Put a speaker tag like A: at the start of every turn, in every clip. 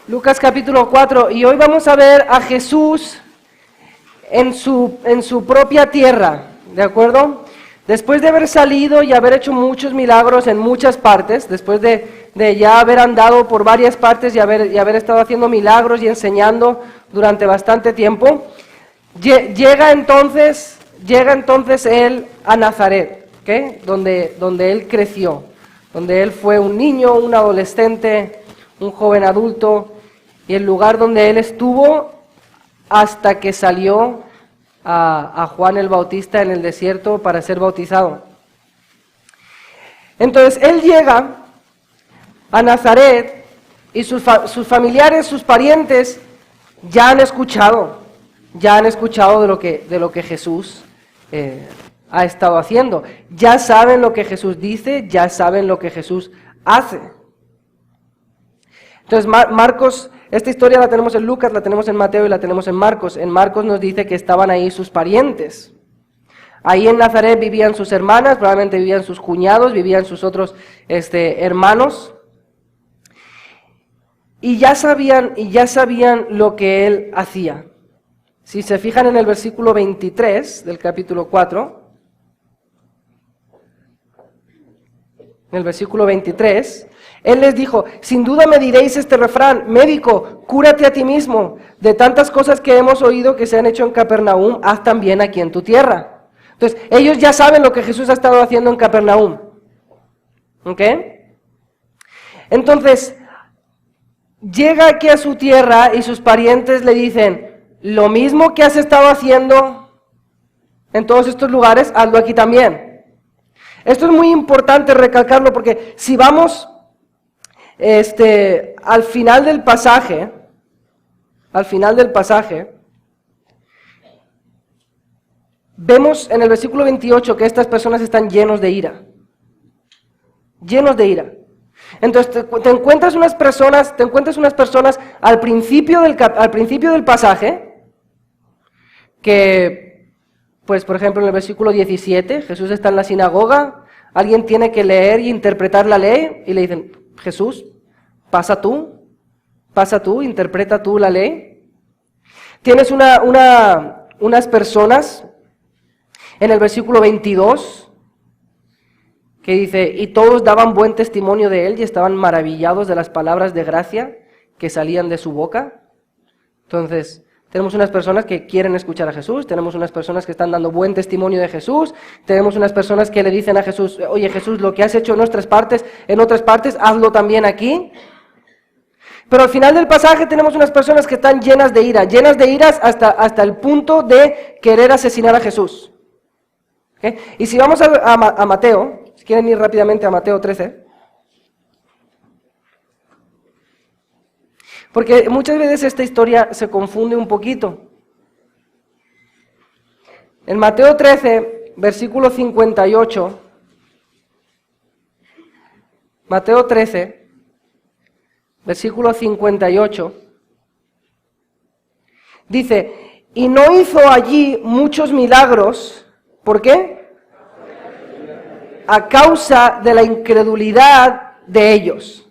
A: Lucas capítulo 4, y hoy vamos a ver a Jesús en su propia tierra, ¿de acuerdo? Después de haber salido y haber hecho muchos milagros en muchas partes, después de ya haber andado por varias partes y haber estado haciendo milagros y enseñando durante bastante tiempo, llega entonces él a Nazaret, ¿okay? Donde él creció, donde él fue un niño, un adolescente, un joven adulto, y el lugar donde él estuvo hasta que salió a Juan el Bautista en el desierto para ser bautizado. Entonces él llega a Nazaret y sus familiares, sus parientes ya han escuchado de lo que Jesús ha estado haciendo. Ya saben lo que Jesús dice, ya saben lo que Jesús hace. Entonces Marcos, esta historia la tenemos en Lucas, la tenemos en Mateo y la tenemos en Marcos. En Marcos nos dice que estaban ahí sus parientes. Ahí en Nazaret vivían sus hermanas, probablemente vivían sus cuñados, vivían sus otros hermanos. Y ya sabían lo que él hacía. Si se fijan en el versículo 23 del capítulo 4, en el versículo 23, él les dijo: sin duda me diréis este refrán, médico, cúrate a ti mismo, de tantas cosas que hemos oído que se han hecho en Capernaum, haz también aquí en tu tierra. Entonces, ellos ya saben lo que Jesús ha estado haciendo en Capernaum. ¿Ok? Entonces, llega aquí a su tierra y sus parientes le dicen: lo mismo que has estado haciendo en todos estos lugares, hazlo aquí también. Esto es muy importante recalcarlo porque si vamos al final del pasaje, vemos en el versículo 28 que estas personas están llenos de ira. Entonces te encuentras unas personas al principio del pasaje que, pues por ejemplo en el versículo 17, Jesús está en la sinagoga, alguien tiene que leer y interpretar la ley y le dicen: Jesús, pasa tú, interpreta tú la ley. Tienes unas personas en el versículo 22 que dice: y todos daban buen testimonio de él y estaban maravillados de las palabras de gracia que salían de su boca. Entonces, tenemos unas personas que quieren escuchar a Jesús, tenemos unas personas que están dando buen testimonio de Jesús, tenemos unas personas que le dicen a Jesús: oye Jesús, lo que has hecho en otras partes, hazlo también aquí. Pero al final del pasaje tenemos unas personas que están llenas de ira hasta el punto de querer asesinar a Jesús. ¿Okay? Y si vamos a Mateo, si quieren ir rápidamente a Mateo 13, porque muchas veces esta historia se confunde un poquito. En Mateo 13, versículo 58, Mateo 13, versículo 58, dice: y no hizo allí muchos milagros. ¿Por qué? A causa de la incredulidad de ellos.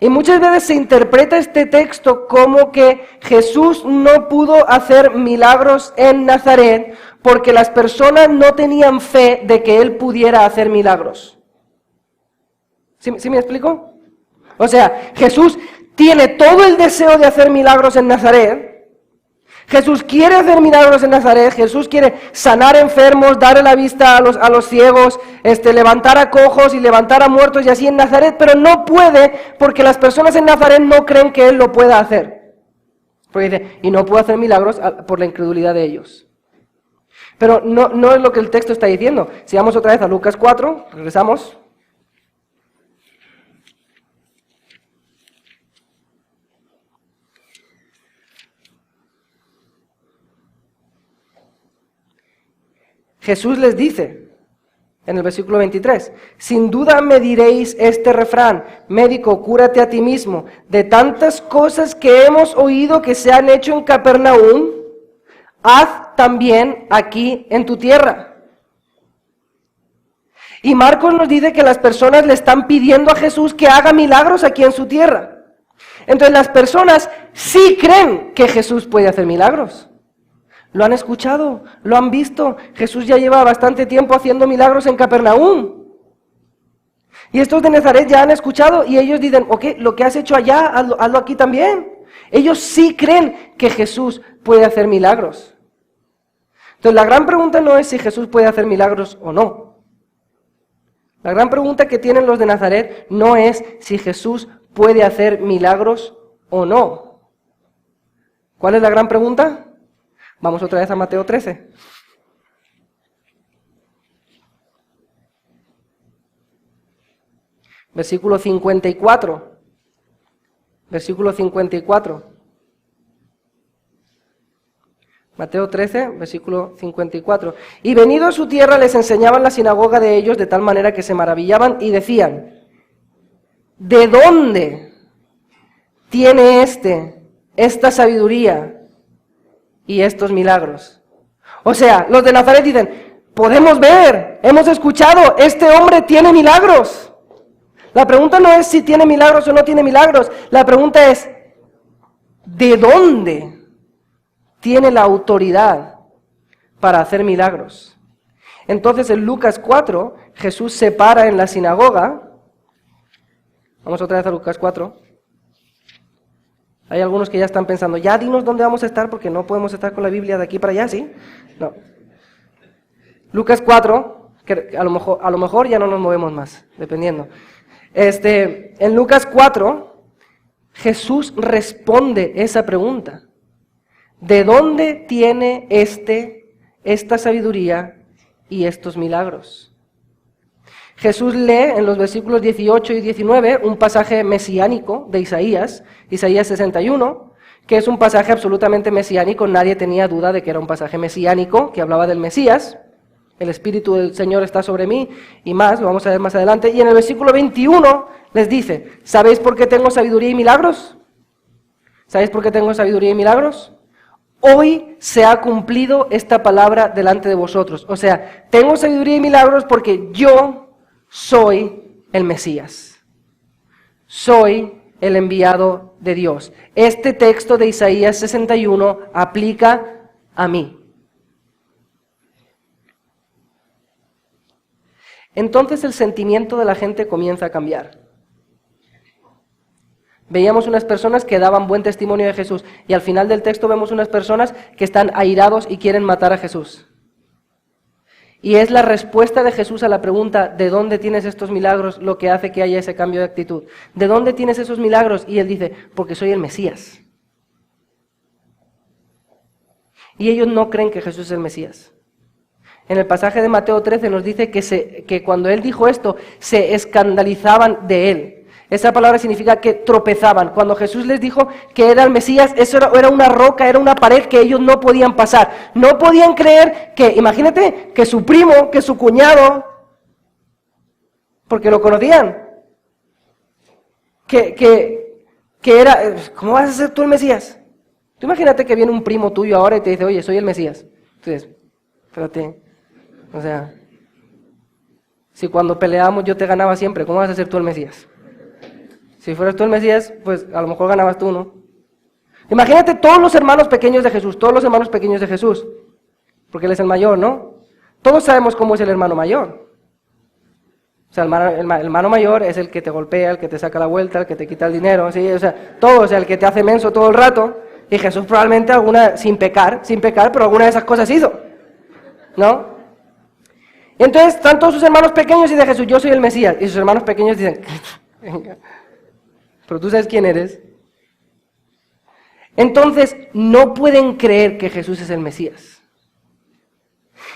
A: Y muchas veces se interpreta este texto como que Jesús no pudo hacer milagros en Nazaret porque las personas no tenían fe de que él pudiera hacer milagros. ¿Sí me explico? O sea, Jesús tiene todo el deseo de hacer milagros en Nazaret. Jesús quiere hacer milagros en Nazaret, Jesús quiere sanar enfermos, darle la vista a los ciegos, levantar a cojos y levantar a muertos y así en Nazaret, pero no puede porque las personas en Nazaret no creen que él lo pueda hacer. Porque dice: y no puedo hacer milagros por la incredulidad de ellos. Pero no es lo que el texto está diciendo. Si vamos otra vez a Lucas 4, regresamos. Jesús les dice, en el versículo 23, sin duda me diréis este refrán, médico, cúrate a ti mismo, de tantas cosas que hemos oído que se han hecho en Capernaum, haz también aquí en tu tierra. Y Marcos nos dice que las personas le están pidiendo a Jesús que haga milagros aquí en su tierra. Entonces las personas sí creen que Jesús puede hacer milagros. Lo han escuchado, lo han visto. Jesús ya lleva bastante tiempo haciendo milagros en Capernaum. Y estos de Nazaret ya han escuchado y ellos dicen, ok, lo que has hecho allá, hazlo aquí también. Ellos sí creen que Jesús puede hacer milagros. Entonces la gran pregunta no es si Jesús puede hacer milagros o no. La gran pregunta que tienen los de Nazaret no es si Jesús puede hacer milagros o no. ¿Cuál es la gran pregunta? Vamos otra vez a Mateo 13. Versículo 54. Versículo 54. Mateo 13, versículo 54. Y venido a su tierra les enseñaban la sinagoga de ellos de tal manera que se maravillaban y decían, ¿de dónde tiene esta sabiduría y estos milagros? O sea, los de Nazaret dicen, podemos ver, hemos escuchado, este hombre tiene milagros. La pregunta no es si tiene milagros o no tiene milagros, la pregunta es, ¿de dónde tiene la autoridad para hacer milagros? Entonces en Lucas 4, Jesús se para en la sinagoga. Vamos otra vez a Lucas 4. Hay algunos que ya están pensando, ya dinos dónde vamos a estar porque no podemos estar con la Biblia de aquí para allá, ¿sí? No. Lucas 4, que a lo mejor ya no nos movemos más, dependiendo. En Lucas 4, Jesús responde esa pregunta. ¿De dónde tiene esta sabiduría y estos milagros? Jesús lee en los versículos 18 y 19 un pasaje mesiánico de Isaías 61, que es un pasaje absolutamente mesiánico, nadie tenía duda de que era un pasaje mesiánico, que hablaba del Mesías. El Espíritu del Señor está sobre mí, y más, lo vamos a ver más adelante. Y en el versículo 21 les dice, ¿sabéis por qué tengo sabiduría y milagros? ¿Sabéis por qué tengo sabiduría y milagros? Hoy se ha cumplido esta palabra delante de vosotros. O sea, tengo sabiduría y milagros porque yo soy el Mesías. Soy el enviado de Dios. Este texto de Isaías 61 aplica a mí. Entonces el sentimiento de la gente comienza a cambiar. Veíamos unas personas que daban buen testimonio de Jesús y al final del texto vemos unas personas que están airados y quieren matar a Jesús. Y es la respuesta de Jesús a la pregunta, ¿de dónde tienes estos milagros?, lo que hace que haya ese cambio de actitud. ¿De dónde tienes esos milagros? Y él dice, porque soy el Mesías. Y ellos no creen que Jesús es el Mesías. En el pasaje de Mateo 13 nos dice que cuando él dijo esto, se escandalizaban de él. Esa palabra significa que tropezaban. Cuando Jesús les dijo que era el Mesías, eso era una roca, era una pared que ellos no podían pasar. No podían creer que, imagínate, que su primo, que su cuñado, porque lo conocían, que era, ¿cómo vas a ser tú el Mesías? Tú imagínate que viene un primo tuyo ahora y te dice, oye, soy el Mesías. Entonces, espérate, o sea, si cuando peleábamos yo te ganaba siempre, ¿cómo vas a ser tú el Mesías? Si fueras tú el Mesías, pues a lo mejor ganabas tú, ¿no? Imagínate todos los hermanos pequeños de Jesús, porque él es el mayor, ¿no? Todos sabemos cómo es el hermano mayor. O sea, el hermano mayor es el que te golpea, el que te saca la vuelta, el que te quita el dinero, ¿sí? O sea, todo, o sea, el que te hace menso todo el rato. Y Jesús probablemente sin pecar, pero alguna de esas cosas hizo, ¿no? Y entonces están todos sus hermanos pequeños y dice Jesús, yo soy el Mesías. Y sus hermanos pequeños dicen, venga, pero tú sabes quién eres. Entonces no pueden creer que Jesús es el Mesías.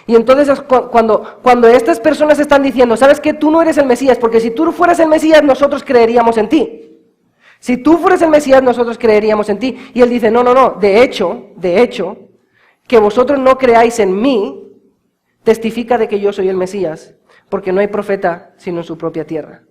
A: Y entonces cuando estas personas están diciendo, ¿sabes qué? Tú no eres el Mesías, porque si tú fueras el Mesías, nosotros creeríamos en ti. Si tú fueras el Mesías, nosotros creeríamos en ti. Y él dice, no, de hecho, que vosotros no creáis en mí, testifica de que yo soy el Mesías, porque no hay profeta sino en su propia tierra.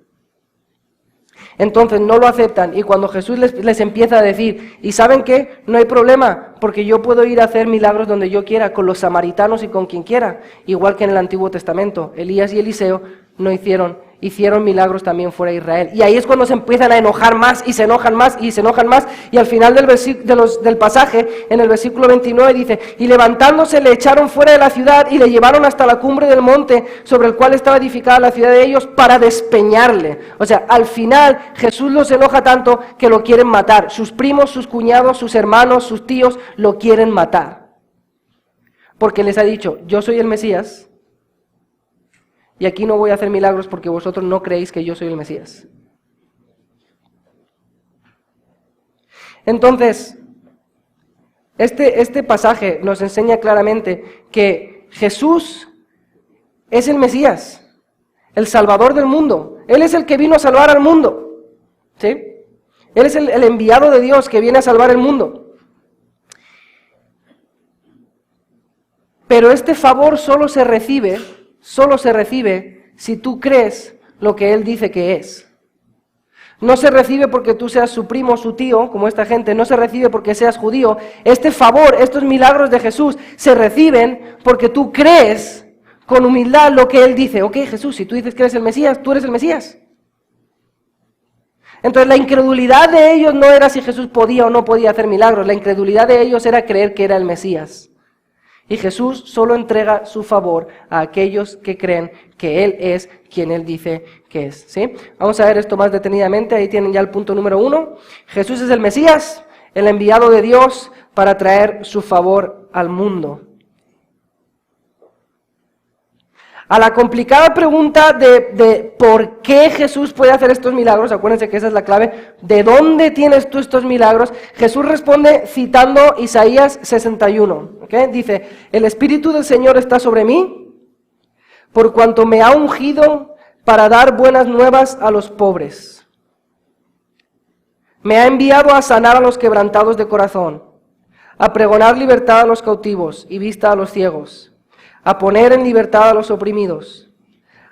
A: Entonces no lo aceptan, y cuando Jesús les empieza a decir, ¿y saben qué? No hay problema, porque yo puedo ir a hacer milagros donde yo quiera, con los samaritanos y con quien quiera, igual que en el Antiguo Testamento. Elías y Eliseo no hicieron hicieron milagros también fuera de Israel. Y ahí es cuando se empiezan a enojar más y se enojan más y se enojan más. Y al final del pasaje, en el versículo 29 dice, y levantándose le echaron fuera de la ciudad y le llevaron hasta la cumbre del monte sobre el cual estaba edificada la ciudad de ellos para despeñarle. O sea, al final Jesús los enoja tanto que lo quieren matar. Sus primos, sus cuñados, sus hermanos, sus tíos lo quieren matar. Porque les ha dicho, yo soy el Mesías. Y aquí no voy a hacer milagros porque vosotros no creéis que yo soy el Mesías. Entonces, este pasaje nos enseña claramente que Jesús es el Mesías, el Salvador del mundo. Él es el que vino a salvar al mundo. ¿Sí? Él es el enviado de Dios que viene a salvar el mundo. Pero este favor solo se recibe si tú crees lo que Él dice que es. No se recibe porque tú seas su primo o su tío, como esta gente, no se recibe porque seas judío. Este favor, estos milagros de Jesús, se reciben porque tú crees con humildad lo que Él dice. Ok, Jesús, si tú dices que eres el Mesías, tú eres el Mesías. Entonces la incredulidad de ellos no era si Jesús podía o no podía hacer milagros, la incredulidad de ellos era creer que era el Mesías. Y Jesús solo entrega su favor a aquellos que creen que Él es quien Él dice que es. ¿Sí? Vamos a ver esto más detenidamente. Ahí tienen ya el punto número 1. Jesús es el Mesías, el enviado de Dios para traer su favor al mundo. A la complicada pregunta de por qué Jesús puede hacer estos milagros, acuérdense que esa es la clave, ¿de dónde tienes tú estos milagros? Jesús responde citando Isaías 61, ¿okay? Dice, el Espíritu del Señor está sobre mí, por cuanto me ha ungido para dar buenas nuevas a los pobres. Me ha enviado a sanar a los quebrantados de corazón, a pregonar libertad a los cautivos y vista a los ciegos, a poner en libertad a los oprimidos,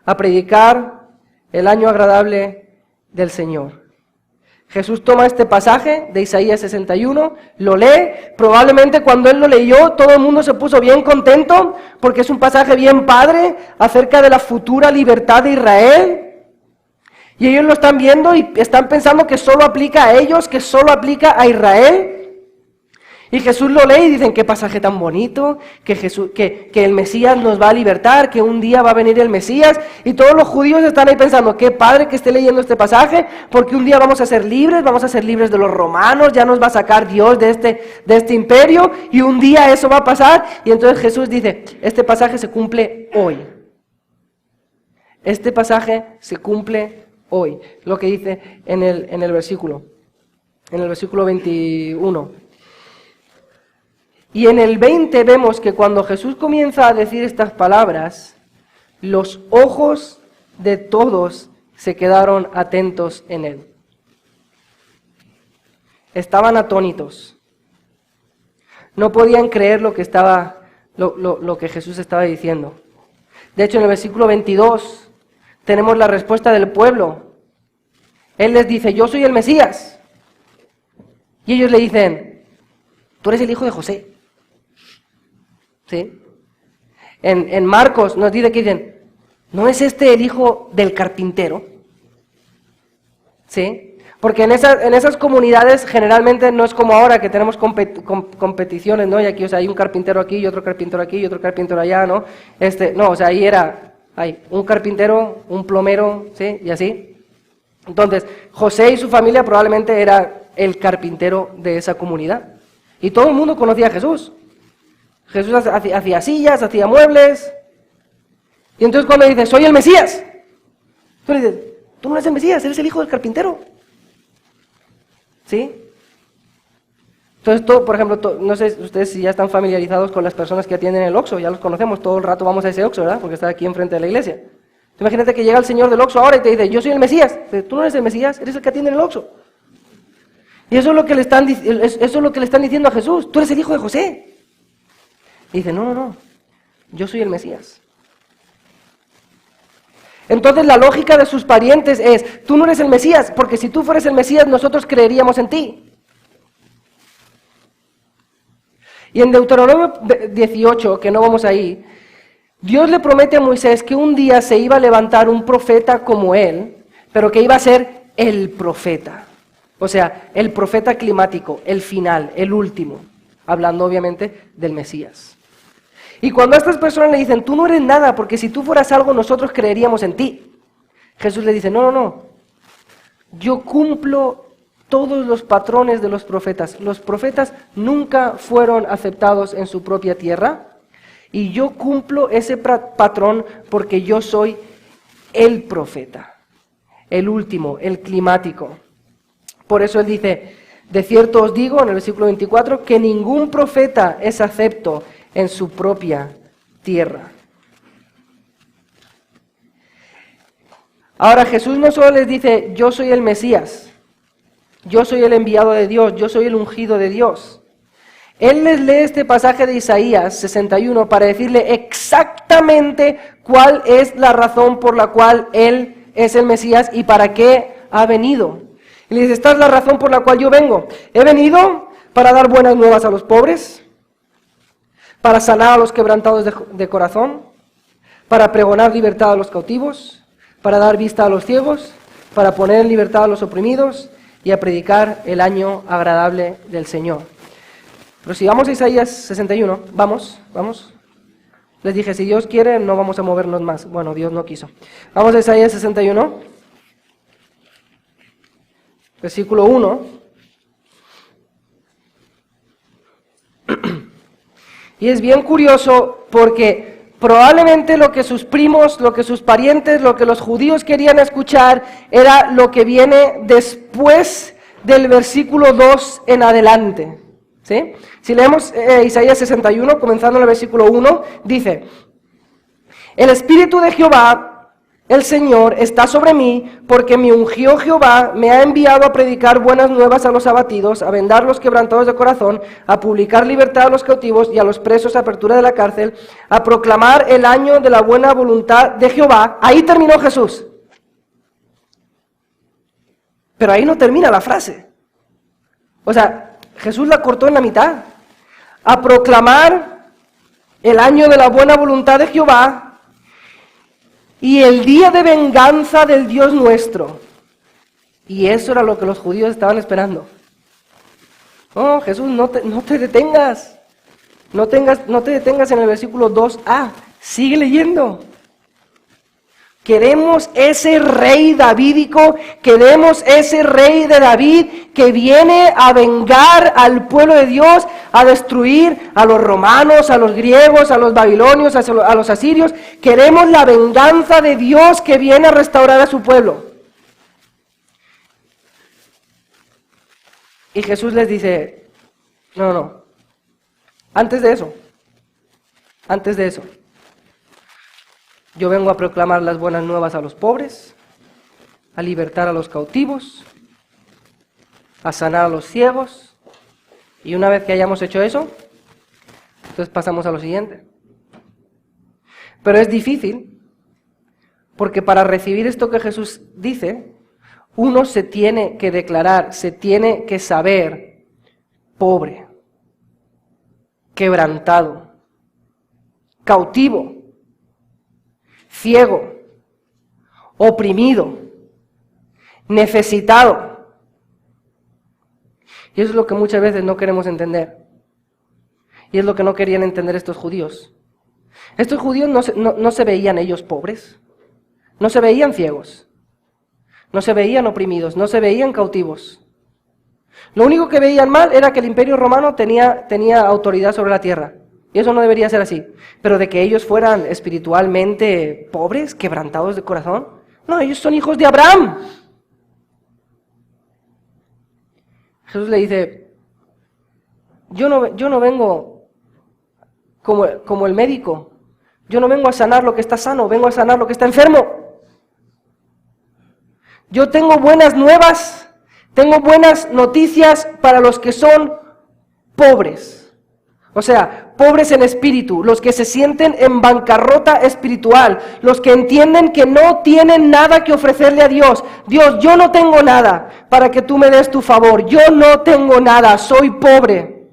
A: a predicar el año agradable del Señor. Jesús toma este pasaje de Isaías 61, lo lee, probablemente cuando él lo leyó todo el mundo se puso bien contento, porque es un pasaje bien padre acerca de la futura libertad de Israel, y ellos lo están viendo y están pensando que solo aplica a ellos, que solo aplica a Israel. Y Jesús lo lee y dicen, qué pasaje tan bonito, que el Mesías nos va a libertar, que un día va a venir el Mesías. Y todos los judíos están ahí pensando, qué padre que esté leyendo este pasaje, porque un día vamos a ser libres de los romanos, ya nos va a sacar Dios de este imperio, y un día eso va a pasar. Y entonces Jesús dice, este pasaje se cumple hoy. Este pasaje se cumple hoy. Lo que dice en el versículo 21. Y en el 20 vemos que cuando Jesús comienza a decir estas palabras, los ojos de todos se quedaron atentos en Él. Estaban atónitos. No podían creer lo que Jesús estaba diciendo. De hecho, en el versículo 22 tenemos la respuesta del pueblo. Él les dice, yo soy el Mesías. Y ellos le dicen, tú eres el hijo de José. ¿Sí? En Marcos nos dice que dicen, ¿no es este el hijo del carpintero? ¿Sí? Porque en esas comunidades generalmente no es como ahora que tenemos competiciones, ¿no? Y aquí, o sea, hay un carpintero aquí y otro carpintero aquí y otro carpintero allá, ¿no? No, o sea, ahí hay un carpintero, un plomero, ¿sí? Y así. Entonces, José y su familia probablemente era el carpintero de esa comunidad. Y todo el mundo conocía a Jesús. Jesús hacía sillas, hacía muebles. Y entonces cuando dice, soy el Mesías, tú le dices, tú no eres el Mesías, eres el hijo del carpintero. ¿Sí? Entonces, por ejemplo, no sé ustedes si ya están familiarizados con las personas que atienden el Oxxo, ya los conocemos, todo el rato vamos a ese Oxxo, ¿verdad? Porque está aquí enfrente de la iglesia. Imagínate que llega el señor del Oxxo ahora y te dice, yo soy el Mesías. Tú no eres el Mesías, eres el que atiende en el Oxxo. Y eso es lo que le están diciendo a Jesús, tú eres el hijo de José. Y dice, no, yo soy el Mesías. Entonces la lógica de sus parientes es, tú no eres el Mesías, porque si tú fueres el Mesías nosotros creeríamos en ti. Y en Deuteronomio 18, que no vamos ahí, Dios le promete a Moisés que un día se iba a levantar un profeta como él, pero que iba a ser el profeta. O sea, el profeta climático, el final, el último. Hablando obviamente del Mesías. Y cuando a estas personas le dicen, tú no eres nada, porque si tú fueras algo nosotros creeríamos en ti. Jesús le dice, no. Yo cumplo todos los patrones de los profetas. Los profetas nunca fueron aceptados en su propia tierra. Y yo cumplo ese patrón porque yo soy el profeta. El último, el climático. Por eso él dice, de cierto os digo, en el versículo 24, que ningún profeta es acepto en su propia tierra. Ahora Jesús no solo les dice, yo soy el Mesías, yo soy el enviado de Dios, yo soy el ungido de Dios. Él les lee este pasaje de Isaías 61 para decirle exactamente cuál es la razón por la cual Él es el Mesías y para qué ha venido. Y le dice, esta es la razón por la cual yo vengo. He venido para dar buenas nuevas a los pobres, para sanar a los quebrantados de corazón, para pregonar libertad a los cautivos, para dar vista a los ciegos, para poner en libertad a los oprimidos y a predicar el año agradable del Señor. Pero si vamos a Isaías 61, vamos. Les dije, si Dios quiere, no vamos a movernos más. Bueno, Dios no quiso. Vamos a Isaías 61, versículo 1. Y es bien curioso porque probablemente lo que sus primos, lo que sus parientes, lo que los judíos querían escuchar era lo que viene después del versículo 2 en adelante. ¿Sí? Si leemos Isaías 61, comenzando en el versículo 1, dice, el Espíritu de Jehová, el Señor, está sobre mí, porque me ungió Jehová, me ha enviado a predicar buenas nuevas a los abatidos, a vendar los quebrantados de corazón, a publicar libertad a los cautivos y a los presos, apertura de la cárcel, a proclamar el año de la buena voluntad de Jehová. Ahí terminó Jesús. Pero ahí no termina la frase. O sea, Jesús la cortó en la mitad. A proclamar el año de la buena voluntad de Jehová y el día de venganza del Dios nuestro. Y eso era lo que los judíos estaban esperando. Oh, Jesús, no te detengas. No te detengas en el versículo 2a. Sigue leyendo. Queremos ese rey davídico, queremos ese rey de David que viene a vengar al pueblo de Dios, a destruir a los romanos, a los griegos, a los babilonios, a los asirios. Queremos la venganza de Dios que viene a restaurar a su pueblo. Y Jesús les dice, no, antes de eso, yo vengo a proclamar las buenas nuevas a los pobres, a libertar a los cautivos, a sanar a los ciegos, y una vez que hayamos hecho eso, entonces pasamos a lo siguiente. Pero es difícil, porque para recibir esto que Jesús dice, uno se tiene que declarar, se tiene que saber pobre, quebrantado, cautivo, ciego, oprimido, necesitado. Y eso es lo que muchas veces no queremos entender. Y es lo que no querían entender estos judíos. Estos judíos no se veían ellos pobres, no se veían ciegos, no se veían oprimidos, no se veían cautivos. Lo único que veían mal era que el Imperio Romano tenía autoridad sobre la tierra. Y eso no debería ser así. Pero de que ellos fueran espiritualmente pobres, quebrantados de corazón, no, ellos son hijos de Abraham. Jesús le dice, yo no vengo como el médico. Yo no vengo a sanar lo que está sano, vengo a sanar lo que está enfermo. Yo tengo buenas nuevas, tengo buenas noticias para los que son pobres. O sea, pobres en espíritu, los que se sienten en bancarrota espiritual, los que entienden que no tienen nada que ofrecerle a Dios. Dios, yo no tengo nada para que tú me des tu favor, yo no tengo nada, soy pobre.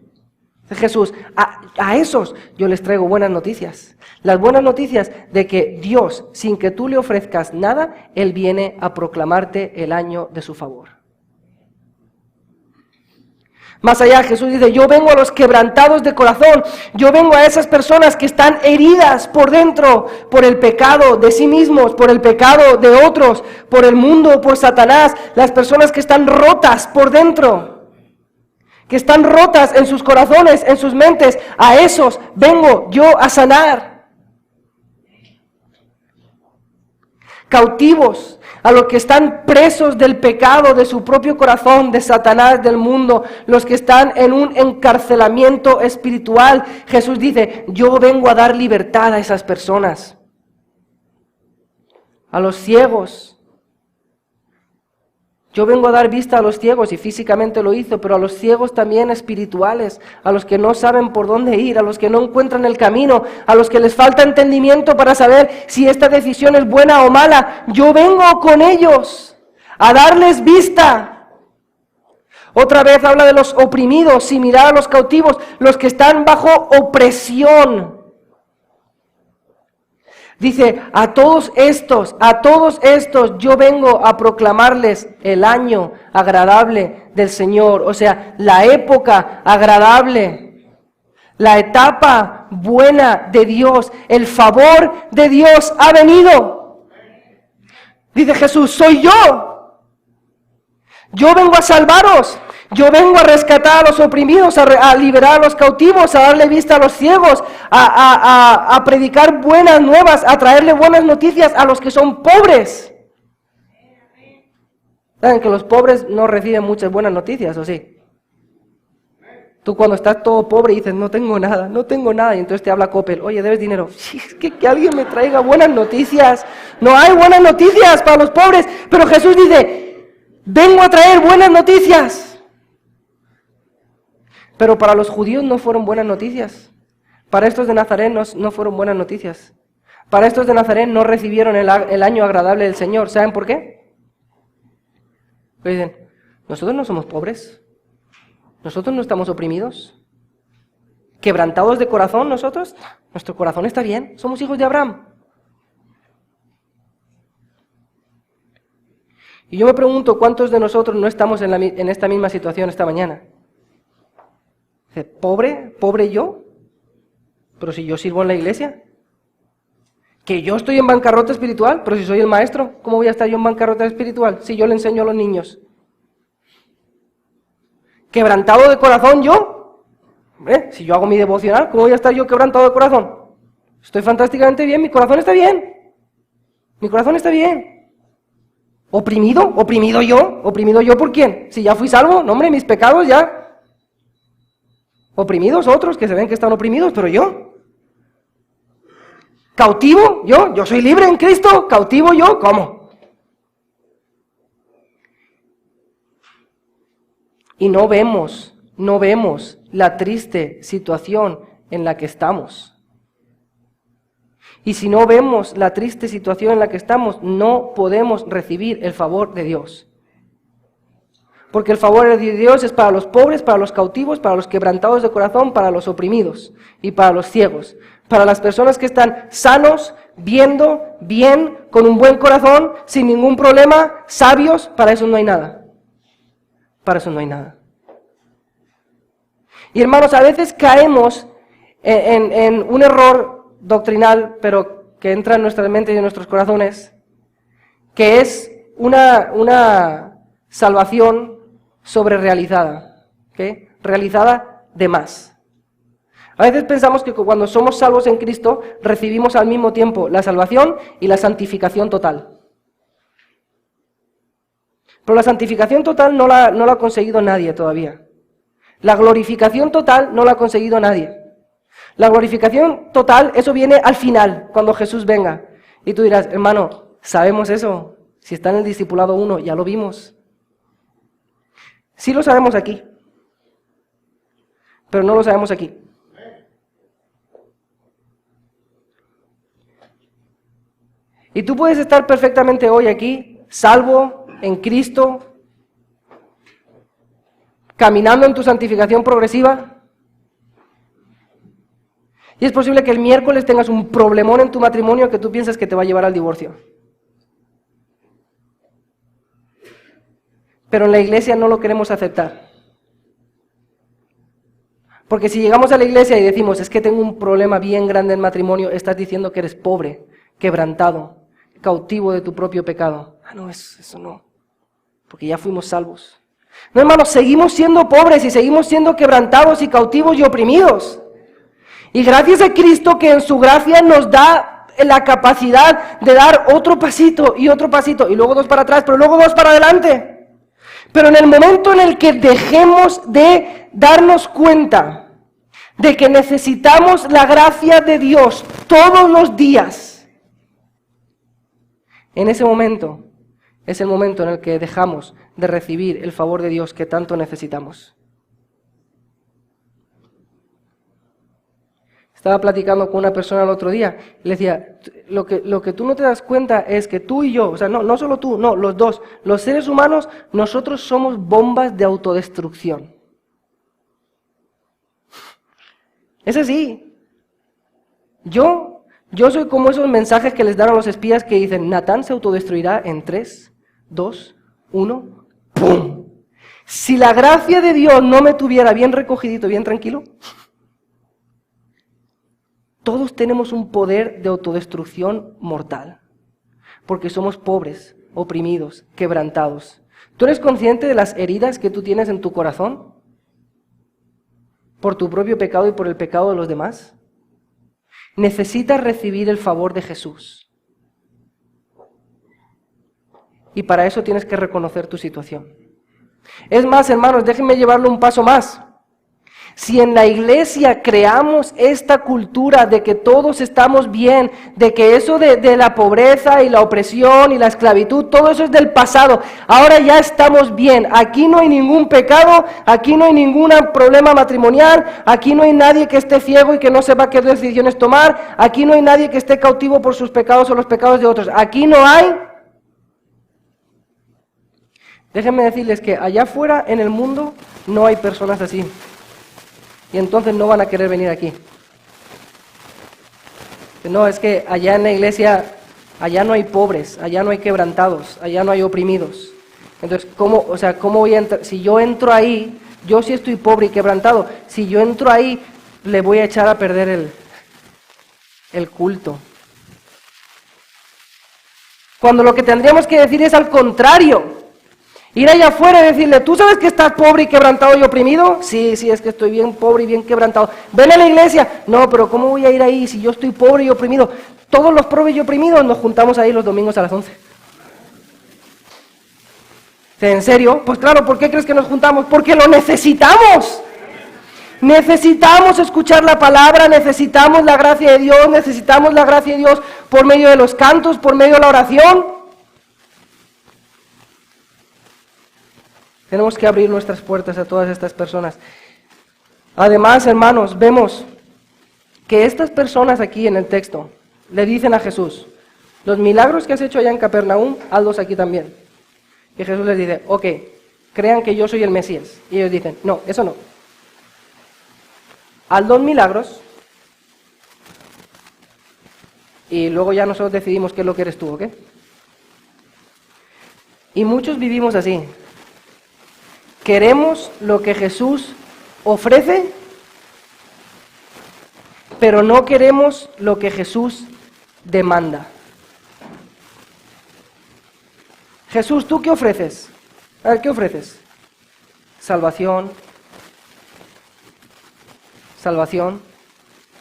A: Jesús, a esos yo les traigo buenas noticias. Las buenas noticias de que Dios, sin que tú le ofrezcas nada, Él viene a proclamarte el año de su favor. Más allá, Jesús dice, yo vengo a los quebrantados de corazón, yo vengo a esas personas que están heridas por dentro, por el pecado de sí mismos, por el pecado de otros, por el mundo, por Satanás, las personas que están rotas por dentro, que están rotas en sus corazones, en sus mentes, a esos vengo yo a sanar. Cautivos, a los que están presos del pecado, de su propio corazón, de Satanás, del mundo, los que están en un encarcelamiento espiritual. Jesús dice, yo vengo a dar libertad a esas personas. A los ciegos. Yo vengo a dar vista a los ciegos, y físicamente lo hizo, pero a los ciegos también espirituales, a los que no saben por dónde ir, a los que no encuentran el camino, a los que les falta entendimiento para saber si esta decisión es buena o mala. Yo vengo con ellos a darles vista. Otra vez habla de los oprimidos, similar a los cautivos, los que están bajo opresión. Dice, a todos estos, yo vengo a proclamarles el año agradable del Señor. O sea, la época agradable, la etapa buena de Dios, el favor de Dios ha venido. Dice Jesús, soy yo. Yo vengo a salvaros. Yo vengo a rescatar a los oprimidos, a liberar a los cautivos, a darle vista a los ciegos, a predicar buenas nuevas, a traerle buenas noticias a los que son pobres. ¿Saben que los pobres no reciben muchas buenas noticias, o sí? Tú cuando estás todo pobre y dices, no tengo nada, y entonces te habla Coppel, oye, ¿debes dinero? Sí, es que alguien me traiga buenas noticias. No hay buenas noticias para los pobres, pero Jesús dice, vengo a traer buenas noticias. Pero para los judíos no fueron buenas noticias. Para estos de Nazaret no fueron buenas noticias. Para estos de Nazaret no recibieron el año agradable del Señor. ¿Saben por qué? Porque dicen, nosotros no somos pobres. Nosotros no estamos oprimidos. Quebrantados de corazón nosotros. Nuestro corazón está bien. Somos hijos de Abraham. Y yo me pregunto, ¿cuántos de nosotros no estamos en esta misma situación esta mañana? ¿Pobre yo? Pero si yo sirvo en la iglesia. Que yo estoy en bancarrota espiritual, pero si soy el maestro, ¿cómo voy a estar yo en bancarrota espiritual? Si yo le enseño a los niños. ¿Quebrantado de corazón yo? Si yo hago mi devocional, ¿cómo voy a estar yo quebrantado de corazón? Estoy fantásticamente bien, mi corazón está bien. Mi corazón está bien. ¿Oprimido? ¿Oprimido yo? ¿Oprimido yo por quién? Si ya fui salvo, no hombre, mis pecados ya. Oprimidos otros que se ven que están oprimidos, pero yo. ¿Cautivo? Yo soy libre en Cristo. ¿Cautivo yo? ¿Cómo? Y no vemos la triste situación en la que estamos. Y si no vemos la triste situación en la que estamos, no podemos recibir el favor de Dios. Porque el favor de Dios es para los pobres, para los cautivos, para los quebrantados de corazón, para los oprimidos y para los ciegos. Para las personas que están sanos, viendo bien, con un buen corazón, sin ningún problema, sabios, para eso no hay nada. Para eso no hay nada. Y hermanos, a veces caemos en un error doctrinal, pero que entra en nuestra mente y en nuestros corazones, que es una salvación sobrerealizada, ¿okay? Realizada de más. A veces pensamos que cuando somos salvos en Cristo, recibimos al mismo tiempo la salvación y la santificación total. Pero la santificación total no la ha conseguido nadie todavía. La glorificación total no la ha conseguido nadie. La glorificación total, eso viene al final, cuando Jesús venga. Y tú dirás, hermano, ¿sabemos eso? Si está en el discipulado 1, ya lo vimos. Sí lo sabemos aquí, pero no lo sabemos aquí. Y tú puedes estar perfectamente hoy aquí, salvo en Cristo, caminando en tu santificación progresiva, Y es posible que el miércoles tengas un problemón en tu matrimonio que tú piensas que te va a llevar al divorcio. Pero en la iglesia no lo queremos aceptar. Porque si llegamos a la iglesia y decimos, es que tengo un problema bien grande en matrimonio, estás diciendo que eres pobre, quebrantado, cautivo de tu propio pecado. Ah, no, eso no, porque ya fuimos salvos. No, hermanos, seguimos siendo pobres y seguimos siendo quebrantados y cautivos y oprimidos. Y gracias a Cristo que en su gracia nos da la capacidad de dar otro pasito, y luego 2 para atrás, pero luego 2 para adelante. Pero en el momento en el que dejemos de darnos cuenta de que necesitamos la gracia de Dios todos los días, en ese momento es el momento en el que dejamos de recibir el favor de Dios que tanto necesitamos. Estaba platicando con una persona el otro día, le decía, lo que tú no te das cuenta es que tú y yo, o sea, no solo tú, no, los dos, los seres humanos, nosotros somos bombas de autodestrucción. Es así. Yo soy como esos mensajes que les dan a los espías que dicen, Natán se autodestruirá en 3, 2, 1, ¡pum! Si la gracia de Dios no me tuviera bien recogidito, bien tranquilo, todos tenemos un poder de autodestrucción mortal, porque somos pobres, oprimidos, quebrantados. ¿Tú eres consciente de las heridas que tú tienes en tu corazón? ¿Por tu propio pecado y por el pecado de los demás? Necesitas recibir el favor de Jesús. Y para eso tienes que reconocer tu situación. Es más, hermanos, déjenme llevarlo un paso más. Si en la iglesia creamos esta cultura de que todos estamos bien, de que eso de la pobreza y la opresión y la esclavitud, todo eso es del pasado, ahora ya estamos bien, aquí no hay ningún pecado, aquí no hay ningún problema matrimonial, aquí no hay nadie que esté ciego y que no sepa qué decisiones tomar, aquí no hay nadie que esté cautivo por sus pecados o los pecados de otros, aquí no hay. Déjenme decirles que allá afuera en el mundo no hay personas así. Y entonces no van a querer venir aquí. No, es que allá en la iglesia, allá no hay pobres, allá no hay quebrantados, allá no hay oprimidos. Entonces, ¿cómo voy a entrar? Si yo entro ahí, yo sí estoy pobre y quebrantado, si yo entro ahí, le voy a echar a perder el culto. Cuando lo que tendríamos que decir es al contrario. Ir allá afuera y decirle, ¿tú sabes que estás pobre y quebrantado y oprimido? Sí, es que estoy bien pobre y bien quebrantado. Ven a la iglesia. No, pero ¿cómo voy a ir ahí si yo estoy pobre y oprimido? Todos los pobres y oprimidos nos juntamos ahí los domingos a las 11. ¿En serio? Pues claro, ¿por qué crees que nos juntamos? Porque lo necesitamos. Necesitamos escuchar la palabra, necesitamos la gracia de Dios, necesitamos la gracia de Dios por medio de los cantos, por medio de la oración. Tenemos que abrir nuestras puertas a todas estas personas. Además, hermanos, vemos que estas personas aquí en el texto le dicen a Jesús, los milagros que has hecho allá en Capernaum, hazlos aquí también. Y Jesús les dice, ok, crean que yo soy el Mesías. Y ellos dicen, no, eso no. Haz los milagros y luego ya nosotros decidimos qué es lo que eres tú, ¿ok? Y muchos vivimos así. Queremos lo que Jesús ofrece, pero no queremos lo que Jesús demanda. Jesús, ¿tú qué ofreces? A ver, ¿qué ofreces? Salvación,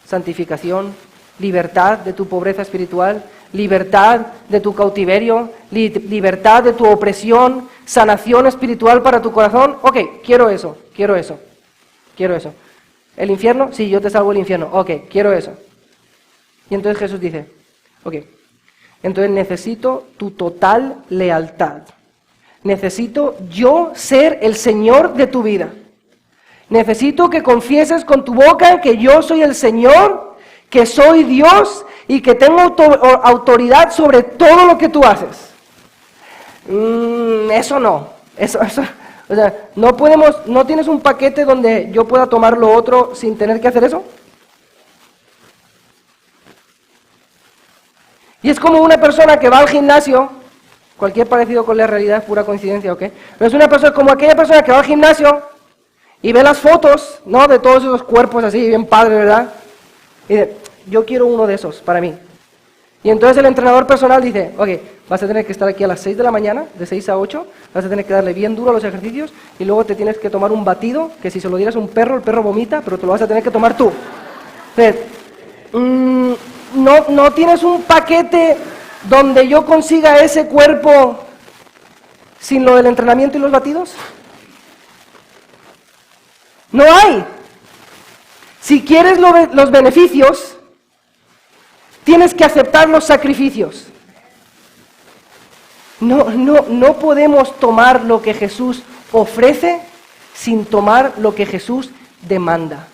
A: santificación, libertad de tu pobreza espiritual, libertad de tu cautiverio, libertad de tu opresión, sanación espiritual para tu corazón. Ok, quiero eso. ¿El infierno? Sí, yo te salvo el infierno. Ok, quiero eso. Y entonces Jesús dice, ok, entonces necesito tu total lealtad. Necesito yo ser el Señor de tu vida. Necesito que confieses con tu boca que yo soy el Señor, que soy Dios y que tengo autoridad sobre todo lo que tú haces. Eso no. O sea, no tienes un paquete donde yo pueda tomar lo otro sin tener que hacer eso. Y es como una persona que va al gimnasio, cualquier parecido con la realidad es pura coincidencia, ¿ok? Pero es una persona como aquella persona que va al gimnasio y ve las fotos, ¿no? De todos esos cuerpos así, bien padres, ¿verdad? Y dice, yo quiero uno de esos para mí. Y entonces el entrenador personal dice, ok, vas a tener que estar aquí a las 6 de la mañana, de 6 a 8, vas a tener que darle bien duro a los ejercicios y luego te tienes que tomar un batido, que si se lo dieras a un perro, el perro vomita, pero te lo vas a tener que tomar tú. Entonces, ¿no tienes un paquete donde yo consiga ese cuerpo sin lo del entrenamiento y los batidos? No hay. Si quieres los beneficios, tienes que aceptar los sacrificios. No podemos tomar lo que Jesús ofrece sin tomar lo que Jesús demanda.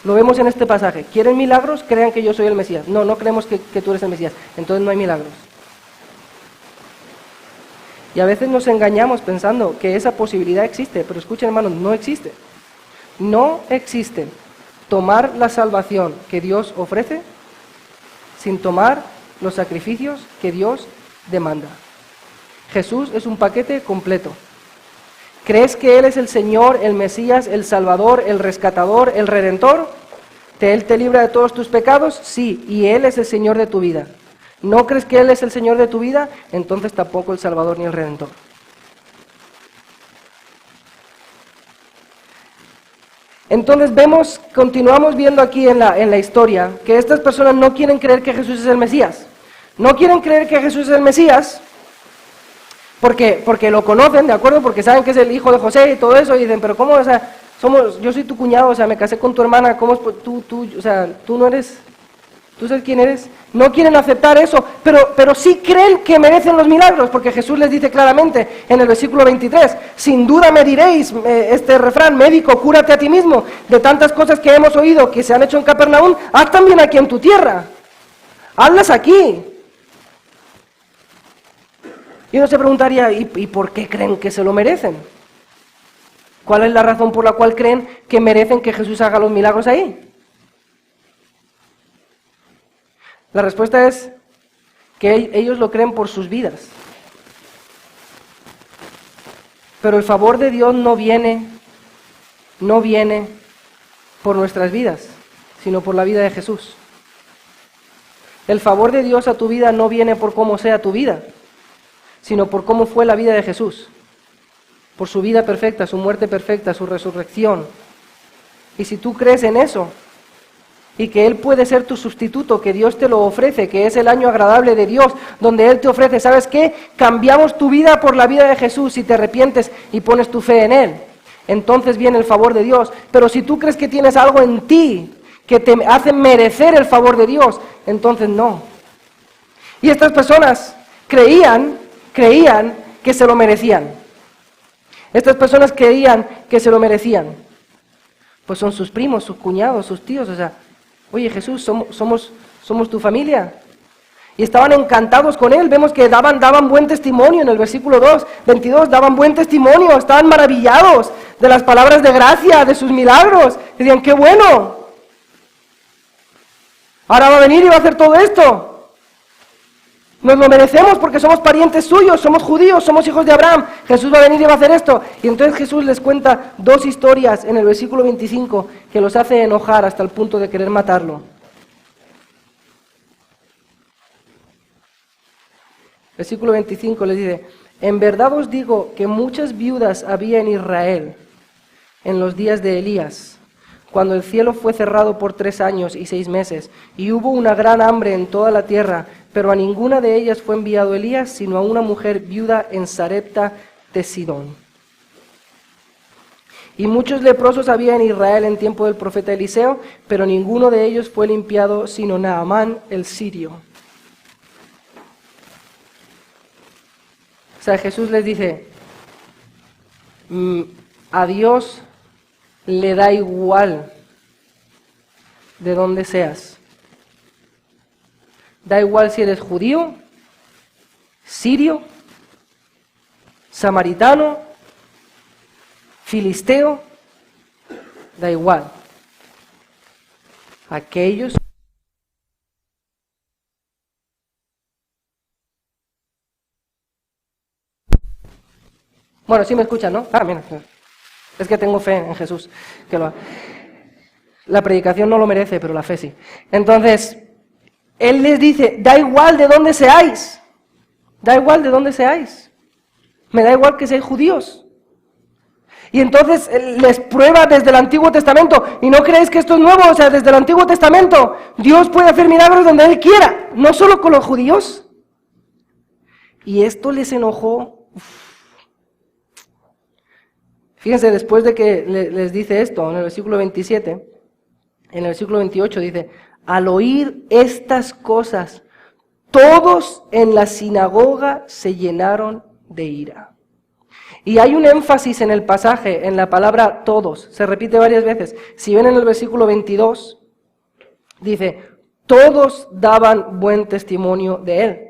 A: Lo vemos en este pasaje. ¿Quieren milagros? Crean que yo soy el Mesías. No creemos que tú eres el Mesías. Entonces no hay milagros. Y a veces nos engañamos pensando que esa posibilidad existe, pero escuchen, hermanos, no existe. No existe tomar la salvación que Dios ofrece sin tomar los sacrificios que Dios demanda. Jesús es un paquete completo. ¿Crees que Él es el Señor, el Mesías, el Salvador, el Rescatador, el Redentor? ¿Él te libra de todos tus pecados? Sí, y Él es el Señor de tu vida. ¿No crees que Él es el Señor de tu vida? Entonces tampoco el Salvador ni el Redentor. Entonces continuamos viendo aquí en la historia, que estas personas no quieren creer que Jesús es el Mesías. No quieren creer que Jesús es el Mesías porque lo conocen, ¿de acuerdo? Porque saben que es el hijo de José y todo eso, y dicen, pero ¿cómo? O sea, yo soy tu cuñado, o sea, me casé con tu hermana, ¿cómo es? Tú no eres, tú sabes quién eres. No quieren aceptar eso, pero sí creen que merecen los milagros, porque Jesús les dice claramente en el versículo 23, sin duda me diréis, este refrán, médico, cúrate a ti mismo, de tantas cosas que hemos oído que se han hecho en Capernaum, haz también aquí en tu tierra, hazlas aquí. Y uno se preguntaría, ¿y por qué creen que se lo merecen? ¿Cuál es la razón por la cual creen que merecen que Jesús haga los milagros ahí? La respuesta es que ellos lo creen por sus vidas. Pero el favor de Dios no viene por nuestras vidas, sino por la vida de Jesús. El favor de Dios a tu vida no viene por cómo sea tu vida, sino por cómo fue la vida de Jesús, por su vida perfecta, su muerte perfecta, su resurrección. Y si tú crees en eso, y que Él puede ser tu sustituto, que Dios te lo ofrece, que es el año agradable de Dios, donde Él te ofrece, ¿sabes qué? Cambiamos tu vida por la vida de Jesús si te arrepientes y pones tu fe en Él. Entonces viene el favor de Dios. Pero si tú crees que tienes algo en ti que te hace merecer el favor de Dios, entonces no. Y estas personas creían que se lo merecían. Estas personas creían que se lo merecían. Pues son sus primos, sus cuñados, sus tíos, o sea, oye Jesús, somos tu familia. Y estaban encantados con Él, vemos que daban buen testimonio en el versículo 22, daban buen testimonio, estaban maravillados de las palabras de gracia, de sus milagros. Decían, ¡qué bueno! Ahora va a venir y va a hacer todo esto. Nos lo merecemos porque somos parientes suyos, somos judíos, somos hijos de Abraham. Jesús va a venir y va a hacer esto. Y entonces Jesús les cuenta dos historias en el versículo 25 que los hace enojar hasta el punto de querer matarlo. Versículo 25 les dice, en verdad os digo que muchas viudas había en Israel en los días de Elías, cuando el cielo fue cerrado por 3 años y 6 meses, y hubo una gran hambre en toda la tierra, pero a ninguna de ellas fue enviado Elías, sino a una mujer viuda en Sarepta de Sidón. Y muchos leprosos había en Israel en tiempo del profeta Eliseo, pero ninguno de ellos fue limpiado, sino Naamán el sirio. O sea, Jesús les dice, a Dios le da igual de dónde seas. Da igual si eres judío, sirio, samaritano, filisteo, da igual. Aquellos Bueno, sí me escuchan, ¿no? Ah, mira. Es que tengo fe en Jesús. La predicación no lo merece, pero la fe sí. Entonces, Él les dice, da igual de dónde seáis. Da igual de dónde seáis. Me da igual que seáis judíos. Y entonces les prueba desde el Antiguo Testamento. Y no creéis que esto es nuevo, o sea, desde el Antiguo Testamento Dios puede hacer milagros donde Él quiera, no solo con los judíos. Y esto les enojó. Fíjense, después de que les dice esto, en el versículo 27, en el versículo 28 dice, al oír estas cosas, todos en la sinagoga se llenaron de ira. Y hay un énfasis en el pasaje, en la palabra todos, se repite varias veces. Si ven en el versículo 22, dice, todos daban buen testimonio de Él.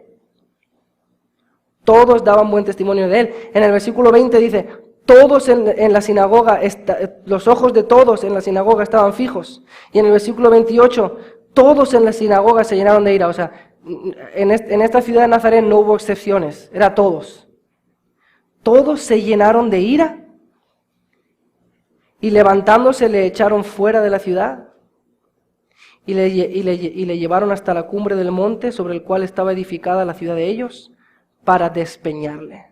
A: Todos daban buen testimonio de Él. En el versículo 20 dice, todos en la sinagoga, los ojos de todos en la sinagoga estaban fijos. Y en el versículo 28, todos en la sinagoga se llenaron de ira. O sea, en esta ciudad de Nazaret no hubo excepciones, era todos. Todos se llenaron de ira y levantándose le echaron fuera de la ciudad y le llevaron hasta la cumbre del monte sobre el cual estaba edificada la ciudad de ellos para despeñarle.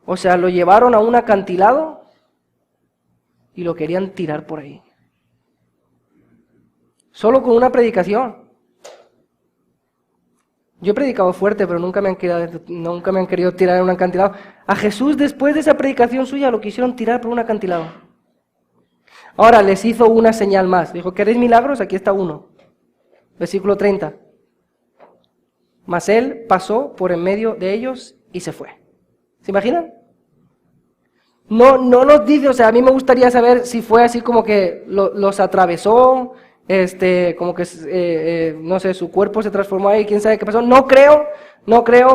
A: O sea, lo llevaron a un acantilado y lo querían tirar por ahí. Solo con una predicación. Yo he predicado fuerte, pero nunca me han querido tirar en un acantilado. A Jesús, después de esa predicación suya, lo quisieron tirar por un acantilado. Ahora les hizo una señal más. Dijo, ¿queréis milagros? Aquí está uno. Versículo 30. Mas él pasó por en medio de ellos y se fue. ¿Se imaginan? No nos dice, o sea, a mí me gustaría saber si fue así como que los atravesó, como que, no sé, su cuerpo se transformó ahí, quién sabe qué pasó. No creo,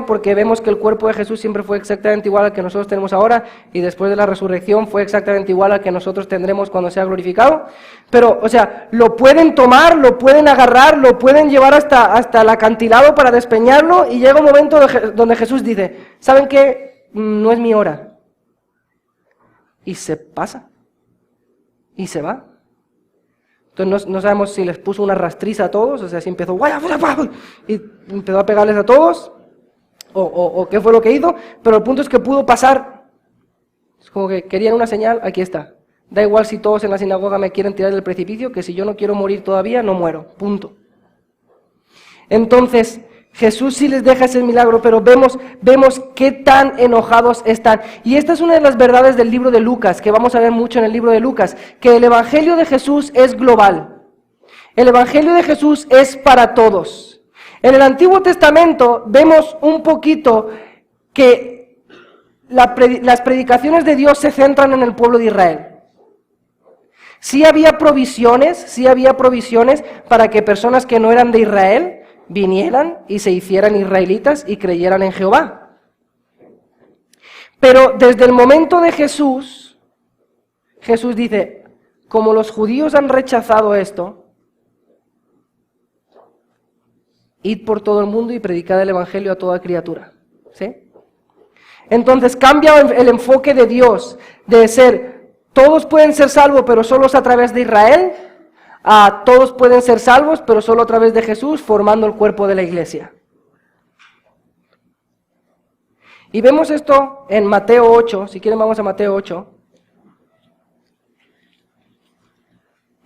A: porque vemos que el cuerpo de Jesús siempre fue exactamente igual al que nosotros tenemos ahora, y después de la resurrección fue exactamente igual al que nosotros tendremos cuando sea glorificado. Pero, o sea, lo pueden tomar, lo pueden agarrar, lo pueden llevar hasta el acantilado para despeñarlo, y llega un momento donde Jesús dice, ¿saben qué? No es mi hora. Y se pasa, y se va. Entonces no sabemos si les puso una rastriza a todos, o sea, si empezó y empezó a pegarles a todos, o qué fue lo que hizo, pero el punto es que pudo pasar. Es como que querían una señal, aquí está. Da igual si todos en la sinagoga me quieren tirar del precipicio, que si yo no quiero morir todavía, no muero, punto. Entonces, Jesús sí les deja ese milagro, pero vemos qué tan enojados están. Y esta es una de las verdades del libro de Lucas, que vamos a ver mucho en el libro de Lucas, que el evangelio de Jesús es global. El evangelio de Jesús es para todos. En el Antiguo Testamento vemos un poquito que las predicaciones de Dios se centran en el pueblo de Israel. Sí había provisiones para que personas que no eran de Israel vinieran y se hicieran israelitas y creyeran en Jehová. Pero desde el momento de Jesús dice, como los judíos han rechazado esto, id por todo el mundo y predicad el evangelio a toda criatura. ¿Sí? Entonces cambia el enfoque de Dios de ser, todos pueden ser salvos pero solo a través de Israel, a todos pueden ser salvos, pero solo a través de Jesús, formando el cuerpo de la iglesia. Y vemos esto en Mateo 8, si quieren vamos a Mateo 8.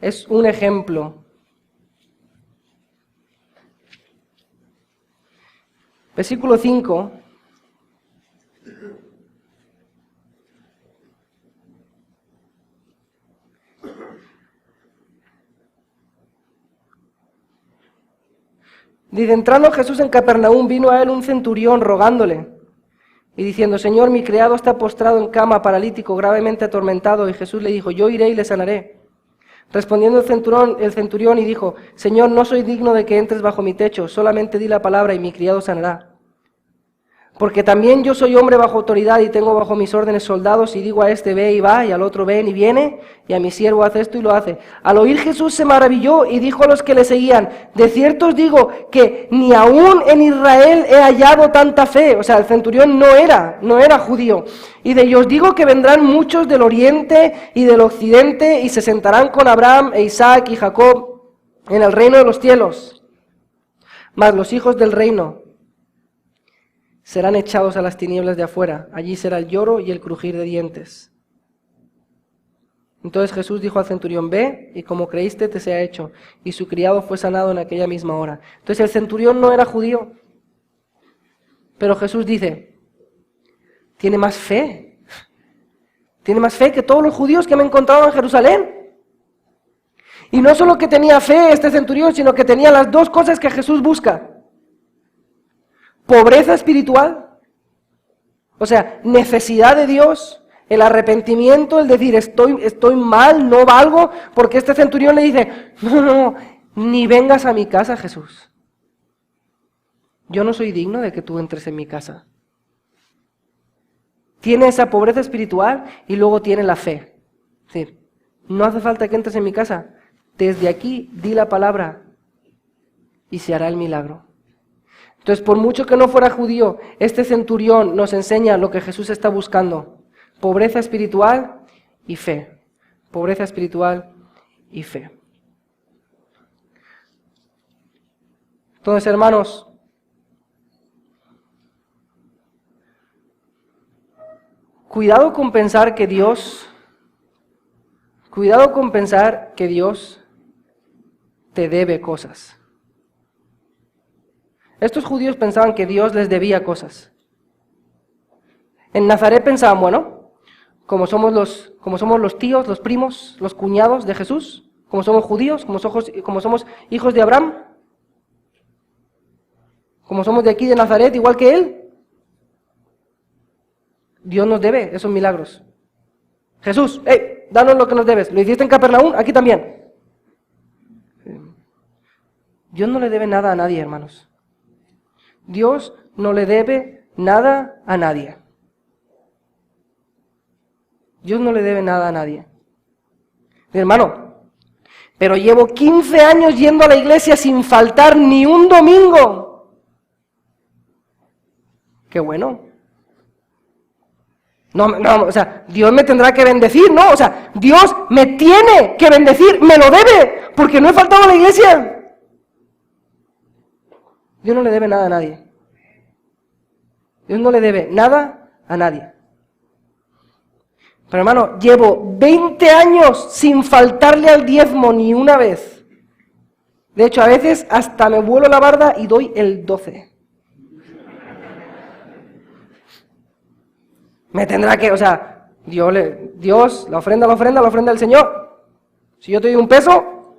A: Es un ejemplo. Versículo 5. Dice, entrando Jesús en Capernaum, vino a él un centurión rogándole y diciendo, Señor, mi criado está postrado en cama, paralítico, gravemente atormentado. Y Jesús le dijo, yo iré y le sanaré. Respondiendo el centurión y dijo, Señor, no soy digno de que entres bajo mi techo, solamente di la palabra y mi criado sanará. Porque también yo soy hombre bajo autoridad y tengo bajo mis órdenes soldados y digo a este ve y va y al otro ven y viene y a mi siervo hace esto y lo hace. Al oír Jesús se maravilló y dijo a los que le seguían, de cierto os digo que ni aún en Israel he hallado tanta fe. O sea, el centurión no era judío. Y de ellos digo que vendrán muchos del oriente y del occidente y se sentarán con Abraham e Isaac y Jacob en el reino de los cielos. Mas los hijos del reino serán echados a las tinieblas de afuera. Allí será el lloro y el crujir de dientes. Entonces Jesús dijo al centurión, ve, y como creíste te sea hecho. Y su criado fue sanado en aquella misma hora. Entonces el centurión no era judío. Pero Jesús dice, tiene más fe. Tiene más fe que todos los judíos que me encontraban en Jerusalén. Y no solo que tenía fe este centurión, sino que tenía las dos cosas que Jesús busca. Pobreza espiritual, o sea, necesidad de Dios, el arrepentimiento, el decir estoy mal, no valgo, porque este centurión le dice, no, ni vengas a mi casa, Jesús. Yo no soy digno de que tú entres en mi casa. Tiene esa pobreza espiritual y luego tiene la fe. Es decir, no hace falta que entres en mi casa, desde aquí di la palabra y se hará el milagro. Entonces, por mucho que no fuera judío, este centurión nos enseña lo que Jesús está buscando. Pobreza espiritual y fe. Pobreza espiritual y fe. Entonces, hermanos, cuidado con pensar que Dios te debe cosas. Estos judíos pensaban que Dios les debía cosas. En Nazaret pensaban, bueno, como somos los tíos, los primos, los cuñados de Jesús, como somos judíos, como somos hijos de Abraham, como somos de aquí de Nazaret, igual que él, Dios nos debe esos milagros. Jesús, danos lo que nos debes. Lo hiciste en Capernaum, aquí también. Dios no le debe nada a nadie, hermanos. Dios no le debe nada a nadie. Dios no le debe nada a nadie. Mi hermano, pero llevo 15 años yendo a la iglesia sin faltar ni un domingo. Qué bueno. No, o sea, Dios me tendrá que bendecir, ¿no? O sea, Dios me tiene que bendecir, me lo debe, porque no he faltado a la iglesia. Dios no le debe nada a nadie. Dios no le debe nada a nadie. Pero hermano, llevo 20 años sin faltarle al diezmo ni una vez. De hecho, a veces hasta me vuelo la barda y doy el 12. Me tendrá que, o sea, Dios, la ofrenda del Señor. Si yo te doy un peso,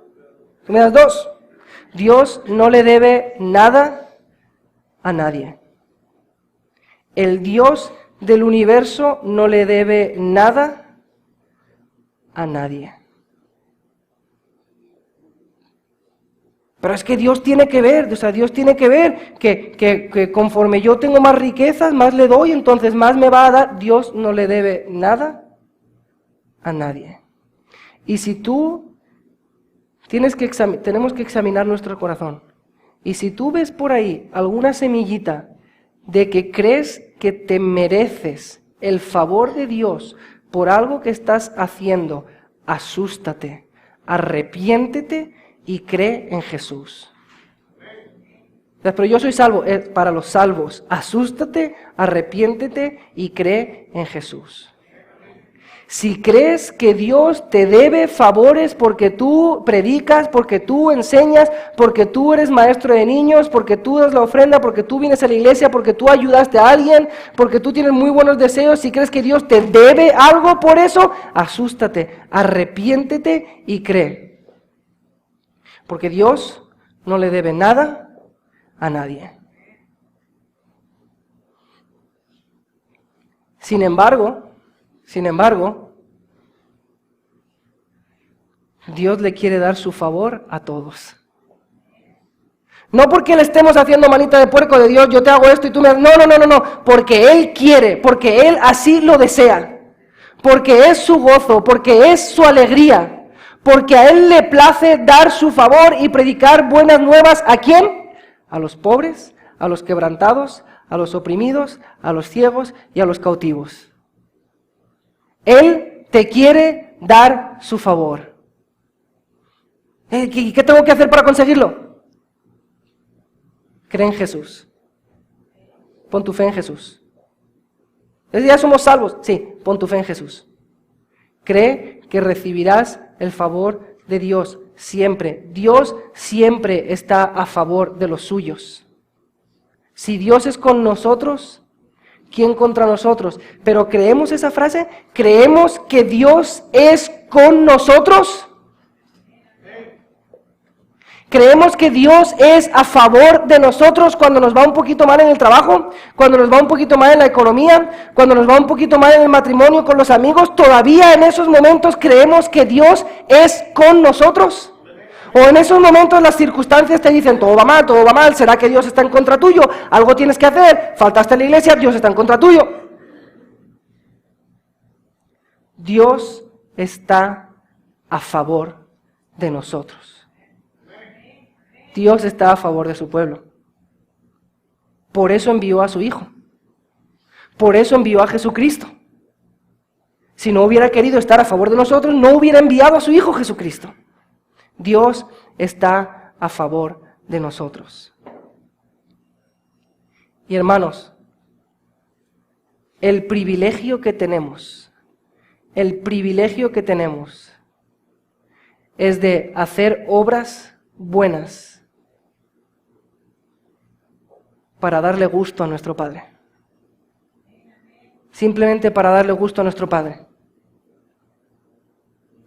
A: tú me das 2. Dios no le debe nada a nadie. El Dios del universo no le debe nada a nadie. Pero es que Dios tiene que ver, o sea, Dios tiene que ver que conforme yo tengo más riquezas, más le doy, entonces más me va a dar. Dios no le debe nada a nadie. Y si tú tenemos que examinar nuestro corazón. Y si tú ves por ahí alguna semillita de que crees que te mereces el favor de Dios por algo que estás haciendo, asústate, arrepiéntete y cree en Jesús. Pero yo soy salvo, es para los salvos. Asústate, arrepiéntete y cree en Jesús. Si crees que Dios te debe favores porque tú predicas, porque tú enseñas, porque tú eres maestro de niños, porque tú das la ofrenda, porque tú vienes a la iglesia, porque tú ayudaste a alguien, porque tú tienes muy buenos deseos, si crees que Dios te debe algo por eso, asústate, arrepiéntete y cree. Porque Dios no le debe nada a nadie. Sin embargo, Dios le quiere dar su favor a todos. No porque le estemos haciendo manita de puerco de Dios, yo te hago esto y tú me... No, porque Él quiere, porque Él así lo desea, porque es su gozo, porque es su alegría, porque a Él le place dar su favor y predicar buenas nuevas. ¿A quién? A los pobres, a los quebrantados, a los oprimidos, a los ciegos y a los cautivos. Él te quiere dar su favor. ¿Qué tengo que hacer para conseguirlo? Cree en Jesús. Pon tu fe en Jesús. ¿Ya somos salvos? Sí, pon tu fe en Jesús. Cree que recibirás el favor de Dios siempre. Dios siempre está a favor de los suyos. Si Dios es con nosotros, ¿quién contra nosotros? Pero ¿creemos esa frase? ¿Creemos que Dios es con nosotros? ¿Creemos que Dios es a favor de nosotros cuando nos va un poquito mal en el trabajo? Cuando nos va un poquito mal en la economía, cuando nos va un poquito mal en el matrimonio con los amigos, ¿todavía en esos momentos creemos que Dios es con nosotros? ¿O en esos momentos las circunstancias te dicen, todo va mal, ¿será que Dios está en contra tuyo? Algo tienes que hacer, faltaste a la iglesia, Dios está en contra tuyo. Dios está a favor de nosotros. Dios está a favor de su pueblo. Por eso envió a su Hijo. Por eso envió a Jesucristo. Si no hubiera querido estar a favor de nosotros, no hubiera enviado a su Hijo Jesucristo. Dios está a favor de nosotros. Y hermanos, el privilegio que tenemos es de hacer obras buenas para darle gusto a nuestro Padre. Simplemente para darle gusto a nuestro Padre.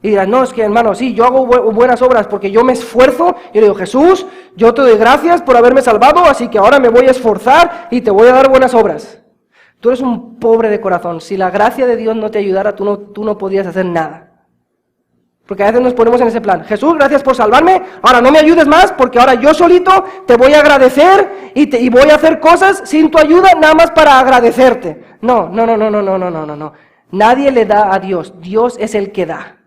A: Y dirás, no, es que hermano, sí, yo hago buenas obras porque yo me esfuerzo. Yo le digo, Jesús, yo te doy gracias por haberme salvado, así que ahora me voy a esforzar y te voy a dar buenas obras. Tú eres un pobre de corazón. Si la gracia de Dios no te ayudara, tú no podrías hacer nada. Porque a veces nos ponemos en ese plan, Jesús, gracias por salvarme, ahora no me ayudes más porque ahora yo solito te voy a agradecer y voy a hacer cosas sin tu ayuda nada más para agradecerte. No. Nadie le da a Dios, Dios es el que da.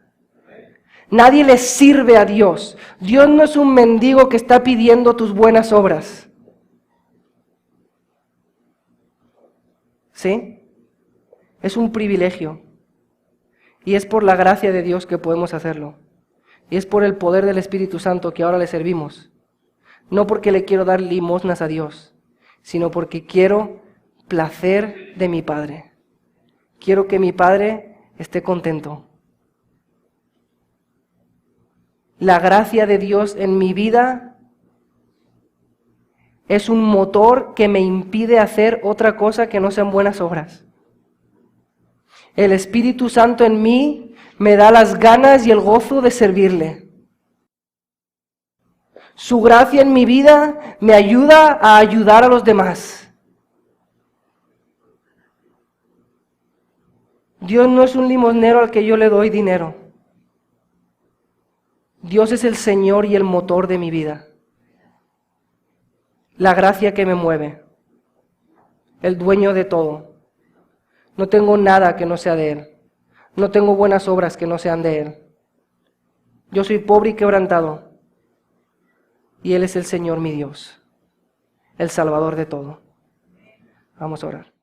A: Nadie le sirve a Dios. Dios no es un mendigo que está pidiendo tus buenas obras. ¿Sí? Es un privilegio. Y es por la gracia de Dios que podemos hacerlo. Y es por el poder del Espíritu Santo que ahora le servimos. No porque le quiero dar limosnas a Dios, sino porque quiero placer de mi Padre. Quiero que mi Padre esté contento. La gracia de Dios en mi vida es un motor que me impide hacer otra cosa que no sean buenas obras. El Espíritu Santo en mí me da las ganas y el gozo de servirle. Su gracia en mi vida me ayuda a ayudar a los demás. Dios no es un limosnero al que yo le doy dinero. Dios es el Señor y el motor de mi vida. La gracia que me mueve. El dueño de todo. No tengo nada que no sea de Él. No tengo buenas obras que no sean de Él. Yo soy pobre y quebrantado. Y Él es el Señor mi Dios. El Salvador de todo. Vamos a orar.